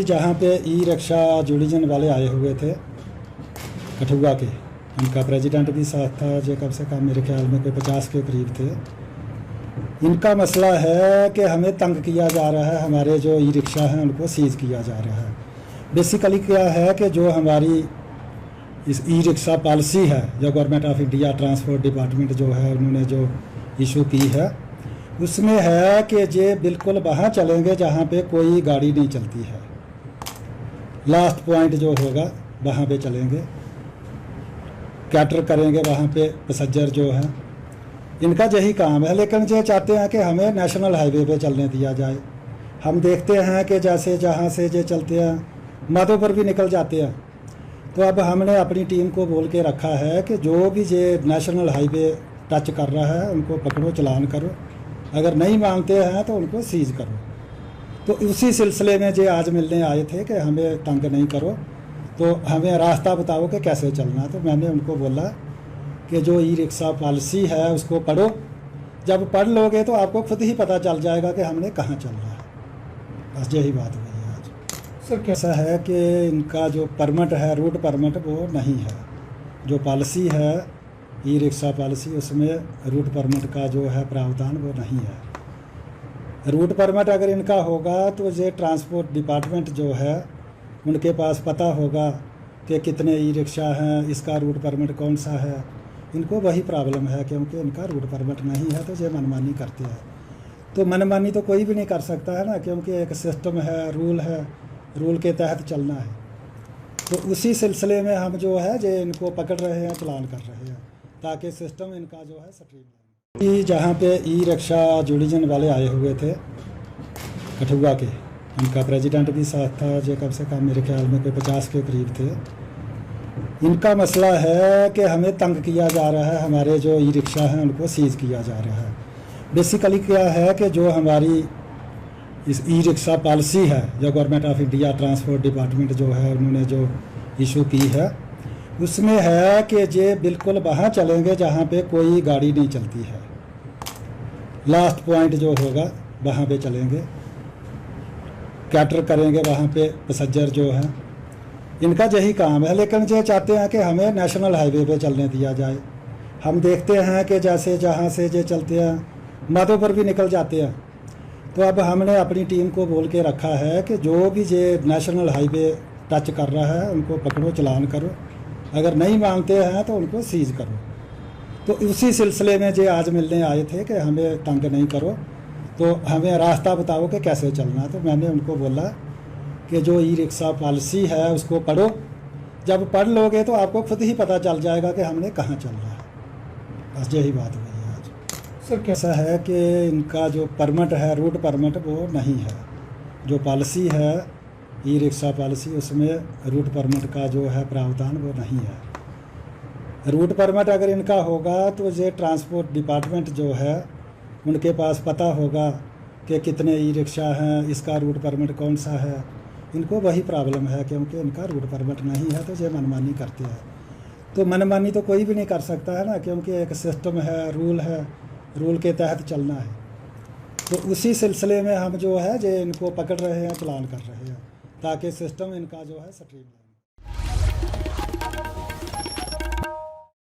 जहाँ पे e rickshaw जुड़ीजन वाले आए हुए थे कठुआ के, उनका प्रेसिडेंट भी साथ था, जो कम से कम मेरे ख्याल में कोई 50 के करीब थे। इनका मसला है कि हमें तंग किया जा रहा है, हमारे जो ई रिक्शा हैं उनको सीज़ किया जा रहा है। बेसिकली क्या है कि जो हमारी इस ई रिक्शा पॉलिसी है, जो government of India transport department जो है उन्होंने जो इशू की है, उसमें है कि ये बिल्कुल वहाँ चलेंगे जहाँ पे कोई गाड़ी नहीं चलती है। लास्ट पॉइंट जो होगा वहाँ पे चलेंगे, कैटर करेंगे वहाँ पे पैसेंजर जो है। इनका यही काम है, लेकिन ये चाहते हैं कि हमें नेशनल हाईवे पे चलने दिया जाए। हम देखते हैं कि जैसे जहाँ से ये चलते हैं माधोपुर भी निकल जाते हैं। तो अब हमने अपनी टीम को बोल के रखा है कि जो भी ये नेशनल हाईवे टच कर रहा है उनको पकड़ो, चलान करो, अगर नहीं मानते हैं तो उनको सीज करो। तो उसी सिलसिले में ये आज मिलने आए थे कि हमें तंग नहीं करो, तो हमें रास्ता बताओ कि कैसे चलना। तो मैंने उनको बोला कि जो ई रिक्शा पॉलिसी है उसको पढ़ो, जब पढ़ लोगे तो आपको खुद ही पता चल जाएगा कि हमने कहाँ चलना है। बस यही बात हुई है आज। सर कैसा है कि इनका जो परमिट है, रूट परमिट, वो नहीं है। जो पॉलिसी है ई रिक्शा पॉलिसी, उसमें रूट परमिट का जो है प्रावधान वो नहीं है। रूट परमिट अगर इनका होगा तो ये ट्रांसपोर्ट डिपार्टमेंट जो है उनके पास पता होगा कि कितने ई रिक्शा हैं, इसका रूट परमिट कौन सा है। इनको वही प्रॉब्लम है क्योंकि इनका रूट परमिट नहीं है, तो ये मनमानी करते हैं। तो मनमानी तो कोई भी नहीं कर सकता है ना, क्योंकि एक सिस्टम है, रूल है, रूल के तहत चलना है। तो उसी सिलसिले में हम जो है ये इनको पकड़ रहे हैं, चलान कर रहे हैं, ताकि सिस्टम इनका जो है स्ट्रीमलाइन। जहाँ पे ई रिक्शा जुड़ीजन वाले आए हुए थे कठुआ के, उनका प्रेसिडेंट भी साथ था, जो कम से कम मेरे ख्याल में कोई 50 के करीब थे। इनका मसला है कि हमें तंग किया जा रहा है, हमारे जो ई रिक्शा हैं उनको सीज़ किया जा रहा है। बेसिकली क्या है कि जो हमारी इस ई रिक्शा पॉलिसी है, जो government of India transport department जो है उन्होंने जो इशू की है, उसमें है कि ये बिल्कुल वहाँ चलेंगे जहाँ पे कोई गाड़ी नहीं चलती है। लास्ट पॉइंट जो होगा वहाँ पे चलेंगे, कैटर करेंगे वहाँ पे पैसेंजर जो है। इनका यही काम है, लेकिन ये चाहते हैं कि हमें नेशनल हाईवे पे चलने दिया जाए। हम देखते हैं कि जैसे जहाँ से ये चलते हैं माधोपुर भी निकल जाते हैं। तो अब हमने अपनी टीम को बोल के रखा है कि जो भी ये नेशनल हाईवे टच कर रहा है उनको पकड़ो, चलान करो, अगर नहीं मानते हैं तो उनको सीज करो। तो उसी सिलसिले में ये आज मिलने आए थे कि हमें तंग नहीं करो, तो हमें रास्ता बताओ कि कैसे चलना। तो मैंने उनको बोला कि जो ई रिक्शा पॉलिसी है उसको पढ़ो, जब पढ़ लोगे तो आपको खुद ही पता चल जाएगा कि हमने कहाँ चलना है। बस यही बात हुई है आज। सर कैसा है कि इनका जो परमिट है, रूट परमिट, वो नहीं है। जो पॉलिसी है ई रिक्शा पॉलिसी, उसमें रूट परमिट का जो है प्रावधान वो नहीं है। रूट परमिट अगर इनका होगा तो ये ट्रांसपोर्ट डिपार्टमेंट जो है उनके पास पता होगा कि कितने ई रिक्शा हैं, इसका रूट परमिट कौन सा है। इनको वही प्रॉब्लम है क्योंकि इनका रूट परमिट नहीं है, तो ये मनमानी करते हैं। तो मनमानी तो कोई भी नहीं कर सकता है ना, क्योंकि एक सिस्टम है, रूल है, रूल के तहत चलना है। तो उसी सिलसिले में हम जो है ये इनको पकड़ रहे हैं, चलान कर रहे हैं, ताकि सिस्टम इनका जो है स्ट्रीमलाइन।